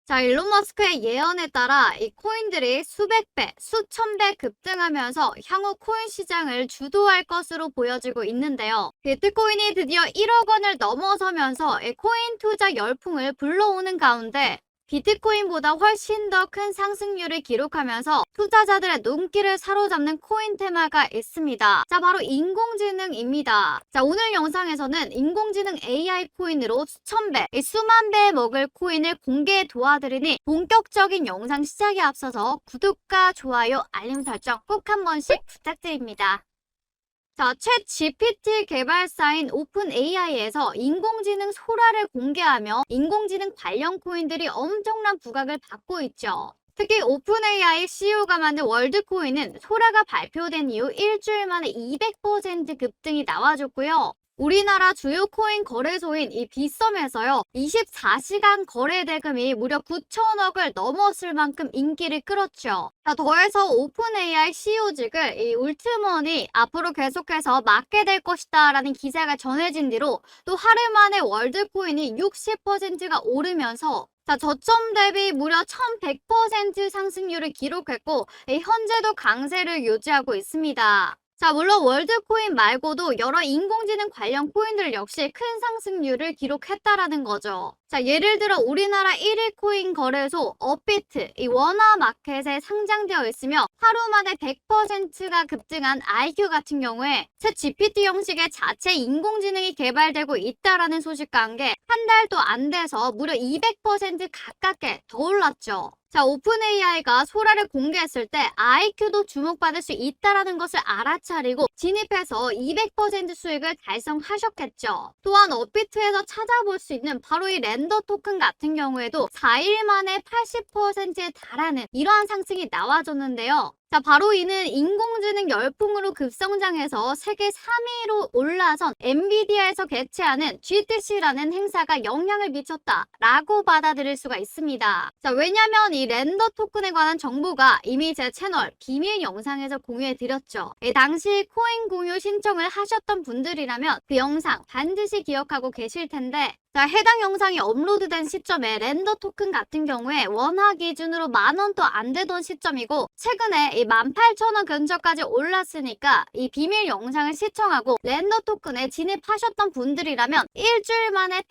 자, 일론 머스크의 예언에 따라 이 코인들이 수백 배, 수천 배 급등하면서 향후 코인 시장을 주도할 것으로 보여지고 있는데요. 비트코인이 드디어 1억 원을 넘어서면서 이 코인 투자 열풍을 불러오는 가운데 비트코인보다 훨씬 더 큰 상승률을 기록하면서 투자자들의 눈길을 사로잡는 코인 테마가 있습니다. 자, 바로 인공지능입니다. 자, 오늘 영상에서는 인공지능 AI 코인으로 수천 배, 수만 배 먹을 코인을 공개해 도와드리니 본격적인 영상 시작에 앞서서 구독과 좋아요, 알림 설정 꼭 한 번씩 부탁드립니다. 자, 챗 GPT 개발사인 오픈 AI에서 인공지능 소라를 공개하며 인공지능 관련 코인들이 엄청난 부각을 받고 있죠. 특히 오픈 AI CEO가 만든 월드코인은 소라가 발표된 이후 일주일 만에 200% 급등이 나와줬고요. 우리나라 주요 코인 거래소인 이 비썸에서요, 24시간 거래 대금이 무려 9천억을 넘었을 만큼 인기를 끌었죠. 자, 더해서 오픈 AI CEO직을 이 울트먼이 앞으로 계속해서 맡게 될 것이다 라는 기사가 전해진 뒤로 또 하루 만에 월드코인이 60%가 오르면서 자, 저점 대비 무려 1100% 상승률을 기록했고 현재도 강세를 유지하고 있습니다. 자, 물론 월드코인 말고도 여러 인공지능 관련 코인들 역시 큰 상승률을 기록했다라는 거죠. 자, 예를 들어 우리나라 1위 코인 거래소 업비트, 이 워너마켓에 상장되어 있으며 하루 만에 100%가 급등한 IQ 같은 경우에 챗 GPT 형식의 자체 인공지능이 개발되고 있다라는 소식과 함께 한 달도 안 돼서 무려 200% 가깝게 더 올랐죠. 자, 오픈 AI가 소라를 공개했을 때 IQ도 주목받을 수 있다는 것을 알아차리고 진입해서 200% 수익을 달성하셨겠죠. 또한 업비트에서 찾아볼 수 있는 바로 이 렌더 토큰 같은 경우에도 4일 만에 80%에 달하는 이러한 상승이 나와줬는데요. 자, 바로 이는 인공지능 열풍으로 급성장해서 세계 3위로 올라선 엔비디아에서 개최하는 GTC라는 행사가 영향을 미쳤다라고 받아들일 수가 있습니다. 자, 왜냐면 이 렌더 토큰에 관한 정보가 이미 제 채널 비밀 영상에서 공유해드렸죠. 당시 코인 공유 신청을 하셨던 분들이라면 그 영상 반드시 기억하고 계실 텐데, 자, 해당 영상이 업로드된 시점에 렌더 토큰 같은 경우에 원화 기준으로 10,000원도 안 되던 시점이고 최근에 이 18,000원 근처까지 올랐으니까 이 비밀 영상을 시청하고 렌더 토큰에 진입하셨던 분들이라면 일주일 만에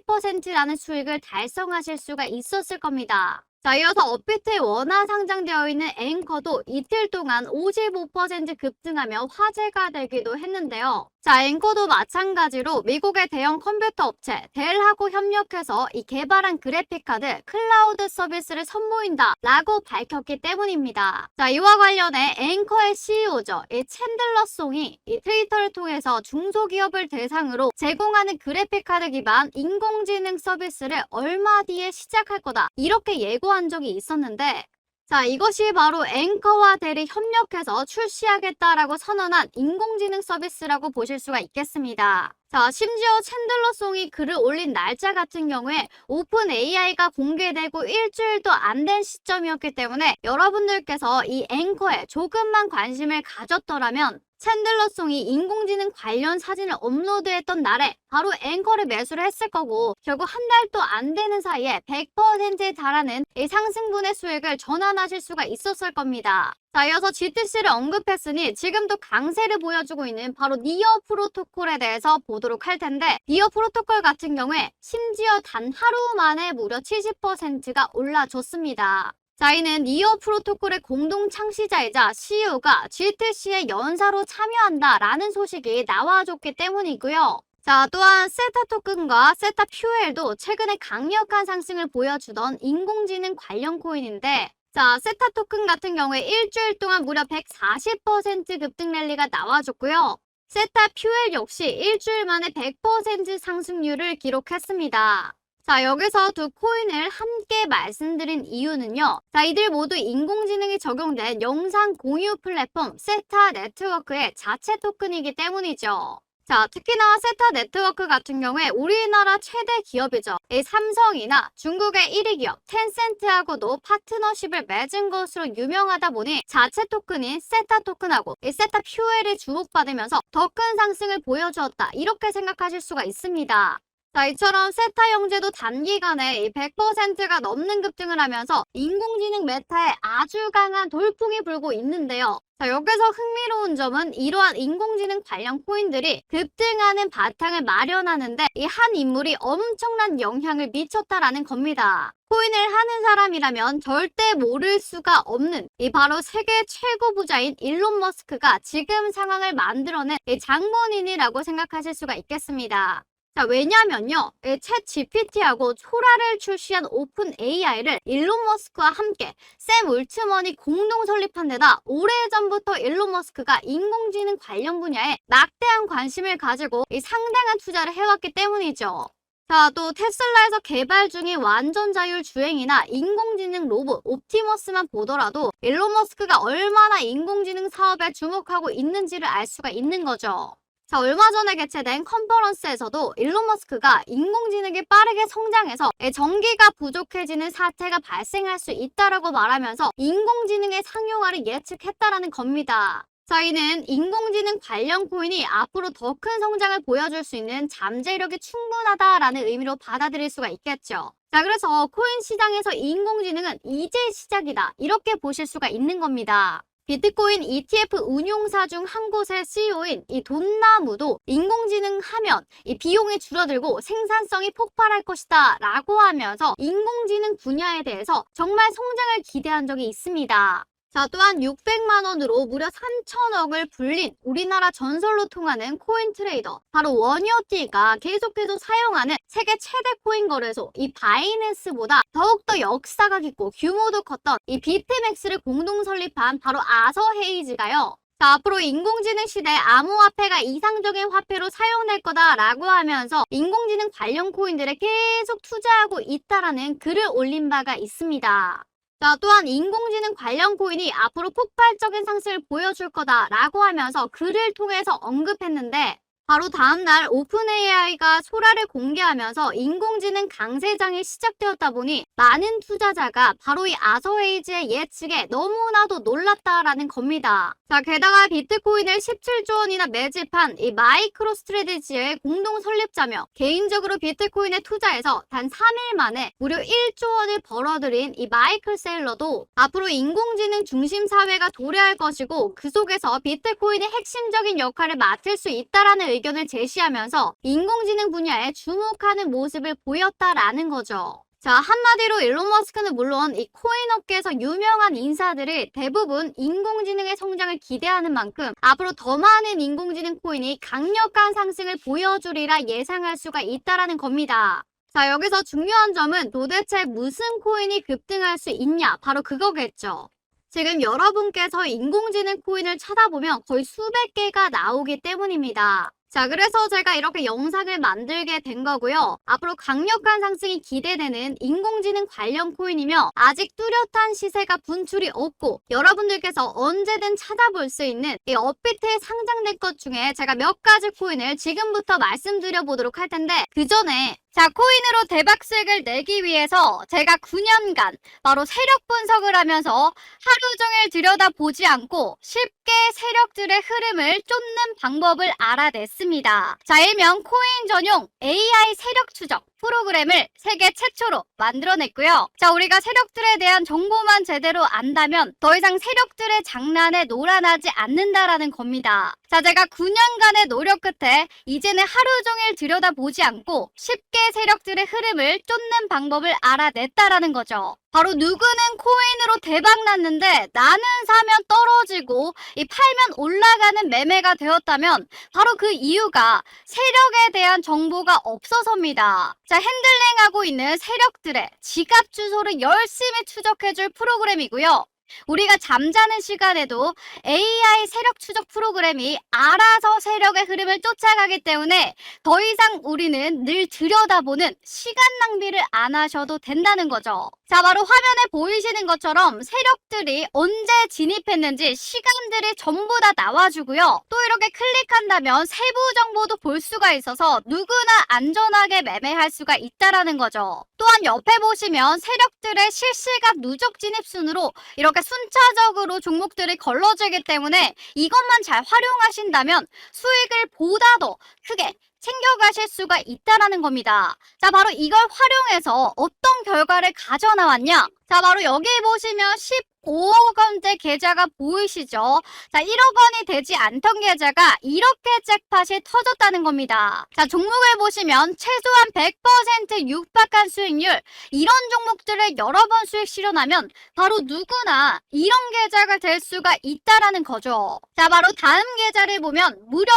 80%라는 수익을 달성하실 수가 있었을 겁니다. 자, 이어서 업비트에 원화 상장되어 있는 앵커도 이틀 동안 55% 급등하며 화제가 되기도 했는데요. 자, 앵커도 마찬가지로 미국의 대형 컴퓨터 업체 델하고 협력해서 이 개발한 그래픽카드 클라우드 서비스를 선보인다 라고 밝혔기 때문입니다. 자, 이와 관련해 앵커의 CEO죠. 이 챈들러 송이 이 트위터를 통해서 중소기업을 대상으로 제공하는 그래픽카드 기반 인공지능 서비스를 얼마 뒤에 시작할 거다 이렇게 예고한 적이 있었는데, 자, 이것이 바로 앵커와 델이 협력해서 출시하겠다라고 선언한 인공지능 서비스라고 보실 수가 있겠습니다. 자, 심지어 챈들러 송이 글을 올린 날짜 같은 경우에 오픈 AI가 공개되고 일주일도 안 된 시점이었기 때문에 여러분들께서 이 앵커에 조금만 관심을 가졌더라면 챈들러 송이 인공지능 관련 사진을 업로드했던 날에 바로 앵커를 매수를 했을 거고 결국 한 달도 안 되는 사이에 100%에 달하는 이 상승분의 수익을 전환하실 수가 있었을 겁니다. 자, 이어서 GTC를 언급했으니 지금도 강세를 보여주고 있는 바로 니어 프로토콜에 대해서 보도록 할 텐데, 니어 프로토콜 같은 경우에 심지어 단 하루 만에 무려 70%가 올라줬습니다. 자, 이는 니어 프로토콜의 공동 창시자이자 CEO가 GTC에 연사로 참여한다라는 소식이 나와줬기 때문이고요. 자, 또한 세타 토큰과 세타 퓨엘도 최근에 강력한 상승을 보여주던 인공지능 관련 코인인데, 자, 세타 토큰 같은 경우에 일주일 동안 무려 140% 급등 랠리가 나와줬고요. 세타 퓨엘 역시 일주일 만에 100% 상승률을 기록했습니다. 자, 여기서 두 코인을 함께 말씀드린 이유는요. 자, 이들 모두 인공지능이 적용된 영상 공유 플랫폼 세타 네트워크의 자체 토큰이기 때문이죠. 자, 특히나 세타 네트워크 같은 경우에 우리나라 최대 기업이죠. 이 삼성이나 중국의 1위 기업 텐센트하고도 파트너십을 맺은 것으로 유명하다 보니 자체 토큰인 세타 토큰하고 이 세타 퓨엘이 주목받으면서 더 큰 상승을 보여주었다 이렇게 생각하실 수가 있습니다. 자, 이처럼 세타 형제도 단기간에 100%가 넘는 급등을 하면서 인공지능 메타에 아주 강한 돌풍이 불고 있는데요. 자, 여기서 흥미로운 점은 이러한 인공지능 관련 코인들이 급등하는 바탕을 마련하는데 이 한 인물이 엄청난 영향을 미쳤다라는 겁니다. 코인을 하는 사람이라면 절대 모를 수가 없는 이 바로 세계 최고 부자인 일론 머스크가 지금 상황을 만들어낸 이 장본인이라고 생각하실 수가 있겠습니다. 자, 왜냐면요. 챗 GPT하고 초라를 출시한 오픈 AI를 일론 머스크와 함께 샘 울트먼이 공동 설립한 데다 오래전부터 일론 머스크가 인공지능 관련 분야에 막대한 관심을 가지고 이 상당한 투자를 해왔기 때문이죠. 자, 또 테슬라에서 개발 중인 완전 자율 주행이나 인공지능 로봇 옵티머스만 보더라도 일론 머스크가 얼마나 인공지능 사업에 주목하고 있는지를 알 수가 있는 거죠. 자, 얼마 전에 개최된 컨퍼런스에서도 일론 머스크가 인공지능이 빠르게 성장해서 전기가 부족해지는 사태가 발생할 수 있다라고 말하면서 인공지능의 상용화를 예측했다라는 겁니다. 자, 이는 인공지능 관련 코인이 앞으로 더 큰 성장을 보여줄 수 있는 잠재력이 충분하다라는 의미로 받아들일 수가 있겠죠. 자, 그래서 코인 시장에서 인공지능은 이제 시작이다, 이렇게 보실 수가 있는 겁니다. 비트코인 ETF 운용사 중 한 곳의 CEO인 이 돈나무도 인공지능 하면 이 비용이 줄어들고 생산성이 폭발할 것이다 라고 하면서 인공지능 분야에 대해서 정말 성장을 기대한 적이 있습니다. 자, 또한 600만 원으로 무려 3천억을 불린 우리나라 전설로 통하는 코인 트레이더 바로 원효띠가 계속해서 사용하는 세계 최대 코인 거래소 이 바이낸스보다 더욱더 역사가 깊고 규모도 컸던 이 비트맥스를 공동 설립한 바로 아서 헤이즈가요. 자, 앞으로 인공지능 시대 암호화폐가 이상적인 화폐로 사용될 거다라고 하면서 인공지능 관련 코인들에 계속 투자하고 있다라는 글을 올린 바가 있습니다. 자, 또한 인공지능 관련 코인이 앞으로 폭발적인 상승을 보여줄 거다라고 하면서 글을 통해서 언급했는데 바로 다음날 오픈 AI가 소라를 공개하면서 인공지능 강세장이 시작되었다 보니 많은 투자자가 바로 이 아서헤이즈의 예측에 너무나도 놀랐다라는 겁니다. 자, 게다가 비트코인을 17조 원이나 매집한 이 마이크로 스트래티지의 공동 설립자며 개인적으로 비트코인에 투자해서 단 3일 만에 무려 1조 원을 벌어들인 이 마이클 세일러도 앞으로 인공지능 중심 사회가 도래할 것이고 그 속에서 비트코인의 핵심적인 역할을 맡을 수 있다라는 의견을 제시하면서 인공지능 분야에 주목하는 모습을 보였다라는 거죠. 자, 한마디로 일론 머스크는 물론 이 코인 업계에서 유명한 인사들이 대부분 인공지능의 성장을 기대하는 만큼 앞으로 더 많은 인공지능 코인이 강력한 상승을 보여주리라 예상할 수가 있다라는 겁니다. 자, 여기서 중요한 점은 도대체 무슨 코인이 급등할 수 있냐? 바로 그거겠죠. 지금 여러분께서 인공지능 코인을 찾아보면 거의 수백 개가 나오기 때문입니다. 자, 그래서 제가 이렇게 영상을 만들게 된 거고요. 앞으로 강력한 상승이 기대되는 인공지능 관련 코인이며 아직 뚜렷한 시세가 분출이 없고 여러분들께서 언제든 찾아볼 수 있는 이 업비트에 상장된 것 중에 제가 몇 가지 코인을 지금부터 말씀드려 보도록 할 텐데 그 전에 자, 코인으로 대박 수익을 내기 위해서 제가 9년간 바로 세력 분석을 하면서 하루 종일 들여다보지 않고 쉽게 세력들의 흐름을 쫓는 방법을 알아냈습니다. 자, 일명 코인 전용 AI 세력 추적 프로그램을 세계 최초로 만들어냈고요. 자, 우리가 세력들에 대한 정보만 제대로 안다면 더 이상 세력들의 장난에 놀아나지 않는다라는 겁니다. 자, 제가 9년간의 노력 끝에 이제는 하루 종일 들여다보지 않고 쉽게 세력들의 흐름을 쫓는 방법을 알아냈다라는 거죠. 바로 누구는 코인으로 대박 났는데 나는 사면 떨어지고 이 팔면 올라가는 매매가 되었다면 바로 그 이유가 세력에 대한 정보가 없어서입니다. 자, 핸들링하고 있는 세력들의 지갑 주소를 열심히 추적해줄 프로그램이고요. 우리가 잠자는 시간에도 AI 세력 추적 프로그램이 알아서 세력의 흐름을 쫓아가기 때문에 더 이상 우리는 늘 들여다보는 시간 낭비를 안 하셔도 된다는 거죠. 자, 바로 화면에 보이시는 것처럼 세력들이 언제 진입했는지 시간들이 전부 다 나와주고요. 또 이렇게 클릭한다면 세부 정보도 볼 수가 있어서 누구나 안전하게 매매할 수가 있다라는 거죠. 또한 옆에 보시면 세력들의 실시간 누적 진입 순으로 이렇게 순차적으로 종목들이 걸러지기 때문에 이것만 잘 활용하신다면 수익을 보다 더 크게 챙겨가실 수가 있다라는 겁니다. 자, 바로 이걸 활용해서 어떤 결과를 가져 나왔냐? 자, 바로 여기 보시면 15억 원대 계좌가 보이시죠? 자, 1억 원이 되지 않던 계좌가 이렇게 잭팟이 터졌다는 겁니다. 자, 종목을 보시면 최소한 100% 육박한 수익률, 이런 종목들을 여러 번 수익 실현하면 바로 누구나 이런 계좌가 될 수가 있다라는 거죠. 자, 바로 다음 계좌를 보면 무려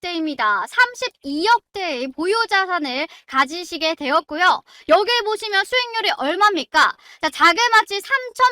30억대입니다. 32억대의 보유 자산을 가지시게 되었고요. 여기 보시면 수익률이 얼마입니까? 자, 자그마치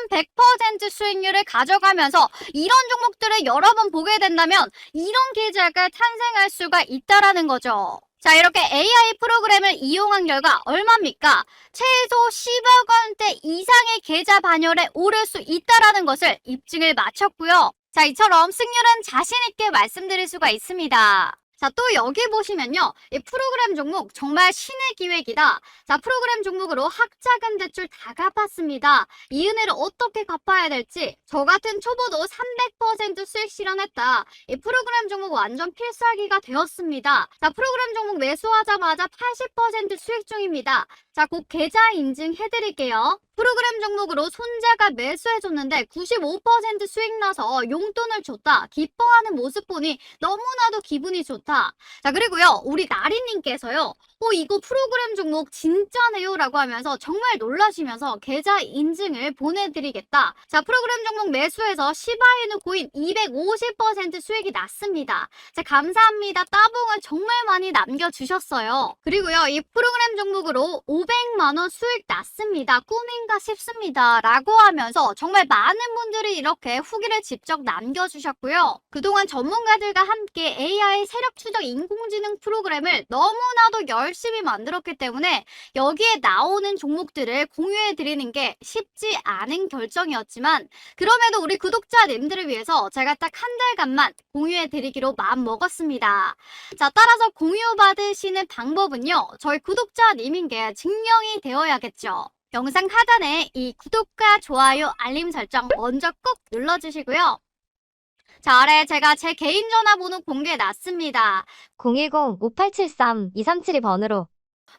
3,100% 수익률을 가져가면서 이런 종목들을 여러 번 보게 된다면 이런 계좌가 탄생할 수가 있다라는 거죠. 자, 이렇게 AI 프로그램을 이용한 결과 얼마입니까? 최소 10억 원대 이상의 계좌 반열에 오를 수 있다라는 것을 입증을 마쳤고요. 자, 이처럼 승률은 자신 있게 말씀드릴 수가 있습니다. 자, 또 여기 보시면요. 이 프로그램 종목 정말 신의 기획이다. 자, 프로그램 종목으로 학자금 대출 다 갚았습니다. 이 은혜를 어떻게 갚아야 될지 저 같은 초보도 300% 수익 실현했다. 이 프로그램 종목 완전 필살기가 되었습니다. 자, 프로그램 종목 매수하자마자 80% 수익 중입니다. 자, 곧 계좌 인증해드릴게요. 프로그램 종목으로 손자가 매수해줬는데 95% 수익 나서 용돈을 줬다. 기뻐하는 모습 보니 너무나도 기분이 좋다. 자, 그리고요. 우리 나리님께서요. 이거 프로그램 종목 진짜네요 라고 하면서 정말 놀라시면서 계좌 인증을 보내드리겠다. 자, 프로그램 종목 매수해서 시바이누 코인 250% 수익이 났습니다. 자, 감사합니다. 따봉을 정말 많이 남겨주셨어요. 그리고요. 이 프로그램 종목으로 500만원 수익 났습니다. 꿈인가 싶습니다. 라고 하면서 정말 많은 분들이 이렇게 후기를 직접 남겨주셨고요. 그동안 전문가들과 함께 AI 세력 추적 인공지능 프로그램을 너무나도 열심히 만들었기 때문에 여기에 나오는 종목들을 공유해 드리는 게 쉽지 않은 결정이었지만 그럼에도 우리 구독자님들을 위해서 제가 딱 한 달간만 공유해 드리기로 마음먹었습니다. 자, 따라서 공유 받으시는 방법은요. 저희 구독자님인 게 증명이 되어야겠죠. 영상 하단에 이 구독과 좋아요, 알림 설정 먼저 꾹 눌러주시고요. 자, 아래 제가 제 개인 전화번호 공개해놨습니다. 010-5873-2372번으로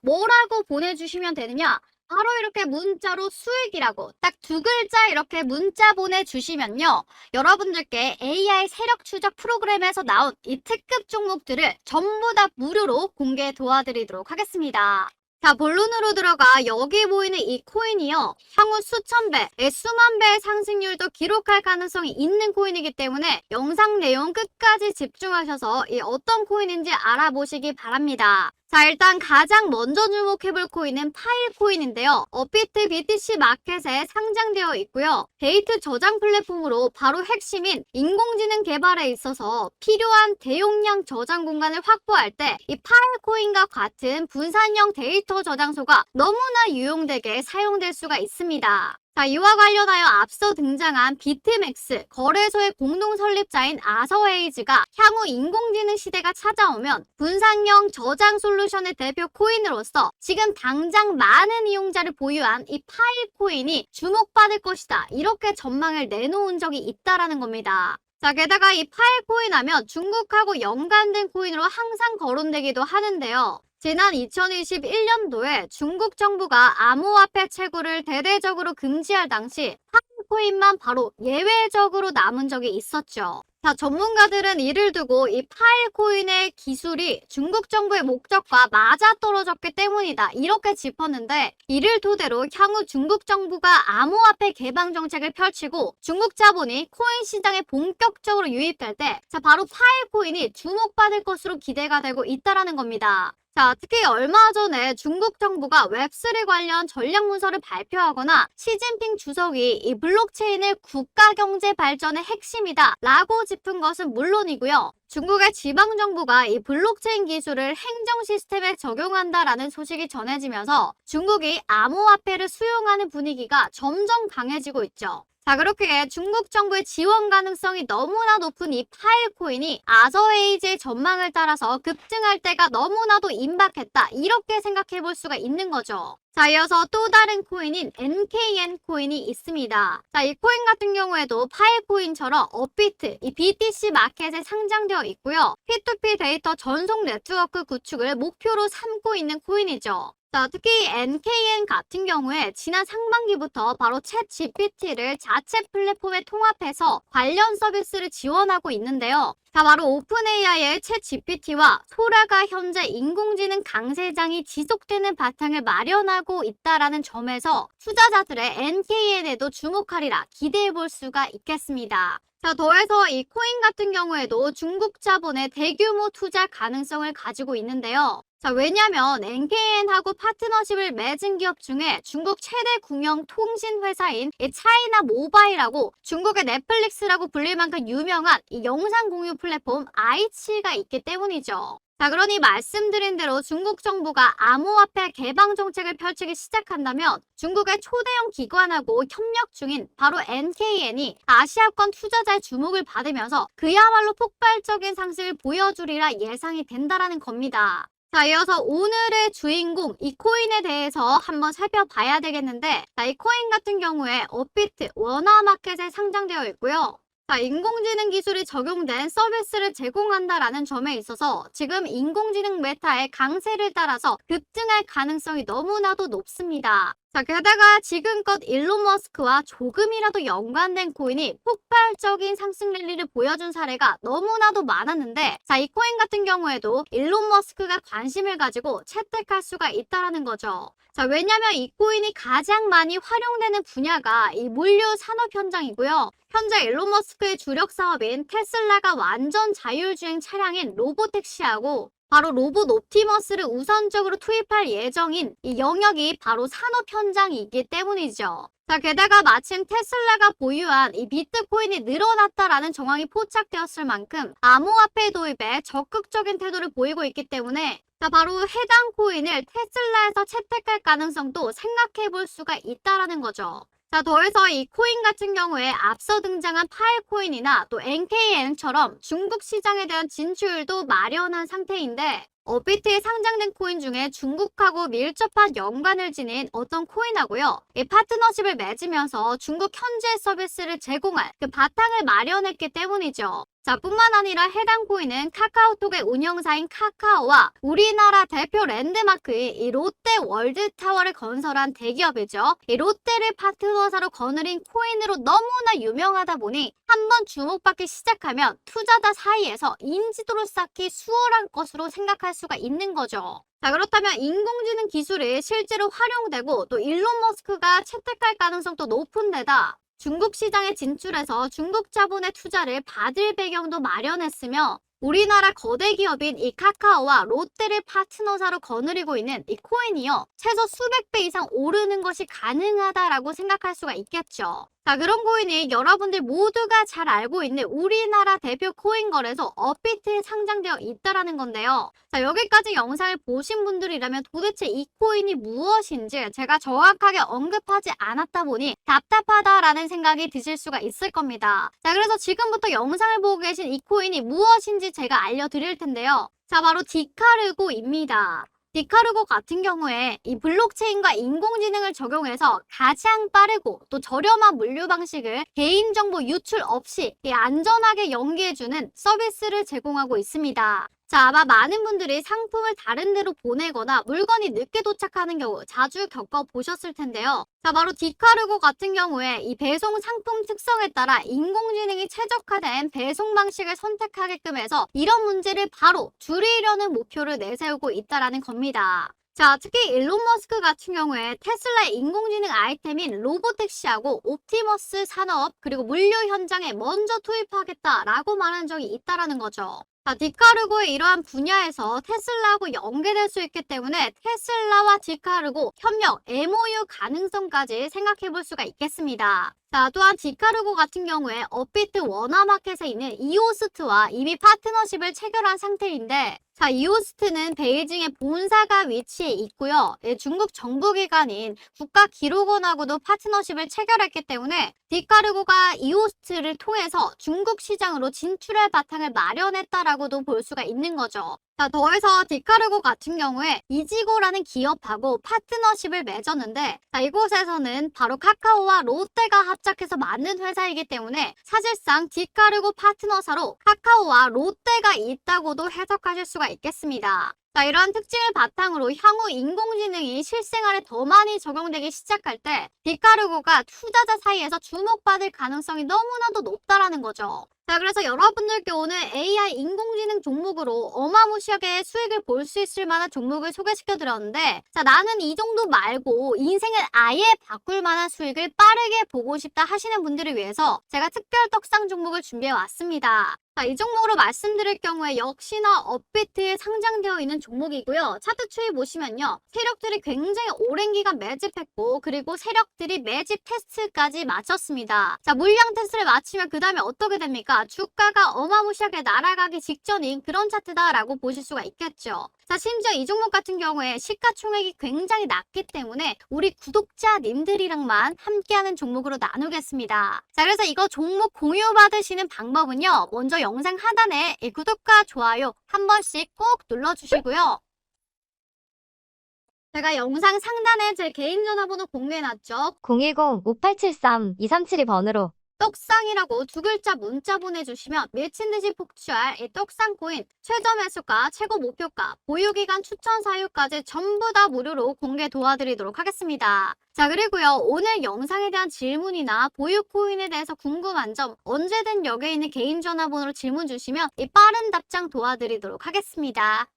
뭐라고 보내주시면 되느냐? 바로 이렇게 문자로 수익이라고 딱 두 글자 이렇게 문자 보내주시면요. 여러분들께 AI 세력 추적 프로그램에서 나온 이 특급 종목들을 전부 다 무료로 공개 도와드리도록 하겠습니다. 자, 본론으로 들어가 여기 보이는 이 코인이요. 향후 수천 배, 수만 배의 상승률도 기록할 가능성이 있는 코인이기 때문에 영상 내용 끝까지 집중하셔서 이 어떤 코인인지 알아보시기 바랍니다. 자, 일단 가장 먼저 주목해볼 코인은 파일코인인데요. 업비트 BTC 마켓에 상장되어 있고요. 데이트 저장 플랫폼으로 바로 핵심인 인공지능 개발에 있어서 필요한 대용량 저장 공간을 확보할 때 이 파일코인과 같은 분산형 데이터 저장소가 너무나 유용되게 사용될 수가 있습니다. 자, 이와 관련하여 앞서 등장한 비트맥스 거래소의 공동 설립자인 아서웨이즈가 향후 인공지능 시대가 찾아오면 분산형 저장 솔루션의 대표 코인으로서 지금 당장 많은 이용자를 보유한 이 파일코인이 주목받을 것이다. 이렇게 전망을 내놓은 적이 있다라는 겁니다. 자, 게다가 이 파일코인 하면 중국하고 연관된 코인으로 항상 거론되기도 하는데요. 지난 2021년도에 중국 정부가 암호화폐 채굴을 대대적으로 금지할 당시 파일코인만 바로 예외적으로 남은 적이 있었죠. 자, 전문가들은 이를 두고 이 파일코인의 기술이 중국 정부의 목적과 맞아떨어졌기 때문이다. 이렇게 짚었는데 이를 토대로 향후 중국 정부가 암호화폐 개방 정책을 펼치고 중국 자본이 코인 시장에 본격적으로 유입될 때 바로 파일코인이 주목받을 것으로 기대가 되고 있다는 겁니다. 자, 특히 얼마 전에 중국 정부가 웹3 관련 전략 문서를 발표하거나 시진핑 주석이 이 블록체인을 국가 경제 발전의 핵심이다 라고 짚은 것은 물론이고요. 중국의 지방정부가 이 블록체인 기술을 행정 시스템에 적용한다라는 소식이 전해지면서 중국이 암호화폐를 수용하는 분위기가 점점 강해지고 있죠. 자, 그렇게 중국 정부의 지원 가능성이 너무나 높은 이 파일코인이 아서웨이즈의 전망을 따라서 급등할 때가 너무나도 임박했다. 이렇게 생각해 볼 수가 있는 거죠. 자, 이어서 또 다른 코인인 NKN 코인이 있습니다. 자, 이 코인 같은 경우에도 파이코인처럼 업비트, 이 BTC 마켓에 상장되어 있고요. P2P 데이터 전송 네트워크 구축을 목표로 삼고 있는 코인이죠. 자, 특히 NKN 같은 경우에 지난 상반기부터 바로 챗 GPT를 자체 플랫폼에 통합해서 관련 서비스를 지원하고 있는데요. 자, 바로 오픈 AI의 챗 GPT와 소라가 현재 인공지능 강세장이 지속되는 바탕을 마련하고 있다라는 점에서 투자자들의 NKN에도 주목하리라 기대해 볼 수가 있겠습니다. 자, 더해서 이 코인 같은 경우에도 중국 자본의 대규모 투자 가능성을 가지고 있는데요. 자, 왜냐면 NKN하고 파트너십을 맺은 기업 중에 중국 최대 국영 통신 회사인 이 차이나 모바일하고 중국의 넷플릭스라고 불릴 만큼 유명한 이 영상 공유 플랫폼 아이치가 있기 때문이죠. 자, 그러니 말씀드린 대로 중국 정부가 암호화폐 개방 정책을 펼치기 시작한다면 중국의 초대형 기관하고 협력 중인 바로 NKN이 아시아권 투자자의 주목을 받으면서 그야말로 폭발적인 상승을 보여주리라 예상이 된다라는 겁니다. 자, 이어서 오늘의 주인공 이 코인에 대해서 한번 살펴봐야 되겠는데, 자, 이 코인 같은 경우에 업비트 원화마켓에 상장되어 있고요. 자, 인공지능 기술이 적용된 서비스를 제공한다라는 점에 있어서 지금 인공지능 메타의 강세를 따라서 급등할 가능성이 너무나도 높습니다. 자, 게다가 지금껏 일론 머스크와 조금이라도 연관된 코인이 폭발적인 상승 랠리를 보여준 사례가 너무나도 많았는데, 자, 이 코인 같은 경우에도 일론 머스크가 관심을 가지고 채택할 수가 있다라는 거죠. 자, 왜냐면 이 코인이 가장 많이 활용되는 분야가 이 물류 산업 현장이고요. 현재 일론 머스크의 주력 사업인 테슬라가 완전 자율주행 차량인 로보택시하고 바로 로봇 옵티머스를 우선적으로 투입할 예정인 이 영역이 바로 산업 현장이기 때문이죠. 자, 게다가 마침 테슬라가 보유한 이 비트코인이 늘어났다라는 정황이 포착되었을 만큼 암호화폐 도입에 적극적인 태도를 보이고 있기 때문에 자, 바로 해당 코인을 테슬라에서 채택할 가능성도 생각해 볼 수가 있다라는 거죠. 자, 더해서 이 코인 같은 경우에 앞서 등장한 파일코인이나 또 NKN처럼 중국 시장에 대한 진출도 마련한 상태인데 업비트에 상장된 코인 중에 중국하고 밀접한 연관을 지닌 어떤 코인하고요. 이 파트너십을 맺으면서 중국 현지의 서비스를 제공할 그 바탕을 마련했기 때문이죠. 자, 뿐만 아니라 해당 코인은 카카오톡의 운영사인 카카오와 우리나라 대표 랜드마크인 이 롯데 월드타워를 건설한 대기업이죠. 이 롯데를 파트너사로 거느린 코인으로 너무나 유명하다 보니 한번 주목받기 시작하면 투자자 사이에서 인지도를 쌓기 수월한 것으로 생각할 수가 있는 거죠. 자, 그렇다면 인공지능 기술이 실제로 활용되고 또 일론 머스크가 채택할 가능성도 높은 데다 중국 시장에 진출해서 중국 자본의 투자를 받을 배경도 마련했으며 우리나라 거대 기업인 이 카카오와 롯데를 파트너사로 거느리고 있는 이 코인이요. 최소 수백 배 이상 오르는 것이 가능하다라고 생각할 수가 있겠죠. 자, 그런 코인이 여러분들 모두가 잘 알고 있는 우리나라 대표 코인 거래소 업비트에 상장되어 있다라는 건데요. 자, 여기까지 영상을 보신 분들이라면 도대체 이 코인이 무엇인지 제가 정확하게 언급하지 않았다 보니 답답하다라는 생각이 드실 수가 있을 겁니다. 자, 그래서 지금부터 영상을 보고 계신 이 코인이 무엇인지 제가 알려드릴 텐데요. 자, 바로 디카르고입니다. 디카르고 같은 경우에 이 블록체인과 인공지능을 적용해서 가장 빠르고 또 저렴한 물류 방식을 개인정보 유출 없이 안전하게 연계해주는 서비스를 제공하고 있습니다. 자, 아마 많은 분들이 상품을 다른 데로 보내거나 물건이 늦게 도착하는 경우 자주 겪어보셨을 텐데요. 자, 바로 디카르고 같은 경우에 이 배송 상품 특성에 따라 인공지능이 최적화된 배송 방식을 선택하게끔 해서 이런 문제를 바로 줄이려는 목표를 내세우고 있다는 겁니다. 자, 특히 일론 머스크 같은 경우에 테슬라의 인공지능 아이템인 로보택시하고 옵티머스 산업 그리고 물류 현장에 먼저 투입하겠다라고 말한 적이 있다는 거죠. 자, 디카르고의 이러한 분야에서 테슬라하고 연계될 수 있기 때문에 테슬라와 디카르고 협력, MOU 가능성까지 생각해 볼 수가 있겠습니다. 자, 또한 디카르고 같은 경우에 업비트 원화마켓에 있는 이오스트와 이미 파트너십을 체결한 상태인데 자, 이오스트는 베이징에 본사가 위치해 있고요. 중국 정부기관인 국가기록원하고도 파트너십을 체결했기 때문에 디카르고가 이오스트를 통해서 중국 시장으로 진출할 바탕을 마련했다라는 있다라고도 볼 수가 있는 거죠. 자, 더해서 디카르고 같은 경우에 이지고라는 기업하고 파트너십을 맺었는데, 자, 이곳에서는 바로 카카오와 롯데가 합작해서 만든 회사이기 때문에 사실상 디카르고 파트너사로 카카오와 롯데가 있다고도 해석하실 수가 있겠습니다. 자, 이러한 특징을 바탕으로 향후 인공지능이 실생활에 더 많이 적용되기 시작할 때 디카르고가 투자자 사이에서 주목받을 가능성이 너무나도 높다라는 거죠. 자, 그래서 여러분들께 오늘 AI 인공지능 종목으로 어마무시하게 수익을 볼 수 있을 만한 종목을 소개시켜 드렸는데, 자, 나는 이 정도 말고 인생을 아예 바꿀 만한 수익을 빠르게 보고 싶다 하시는 분들을 위해서 제가 특별 떡상 종목을 준비해 왔습니다. 자, 이 종목으로 말씀드릴 경우에 역시나 업비트에 상장되어 있는 종목이고요. 차트 추이 보시면요. 세력들이 굉장히 오랜 기간 매집했고, 그리고 세력들이 매집 테스트까지 마쳤습니다. 자, 물량 테스트를 마치면 그 다음에 어떻게 됩니까? 주가가 어마무시하게 날아가기 직전인 그런 차트다라고 보실 수가 있겠죠. 자, 심지어 이 종목 같은 경우에 시가총액이 굉장히 낮기 때문에 우리 구독자님들이랑만 함께하는 종목으로 나누겠습니다. 자, 그래서 이거 종목 공유 받으시는 방법은요. 먼저 영상 하단에 이 구독과 좋아요 한 번씩 꼭 눌러주시고요. 제가 영상 상단에 제 개인 전화번호 공유해놨죠. 010-5873-2372번으로 떡상이라고 두 글자 문자 보내주시면 미친 듯이 폭주할 이 떡상 코인 최저 매수가, 최고 목표가, 보유기간 추천 사유까지 전부 다 무료로 공개 도와드리도록 하겠습니다. 자, 그리고요, 오늘 영상에 대한 질문이나 보유 코인에 대해서 궁금한 점 언제든 여기에 있는 개인 전화번호로 질문 주시면 이 빠른 답장 도와드리도록 하겠습니다.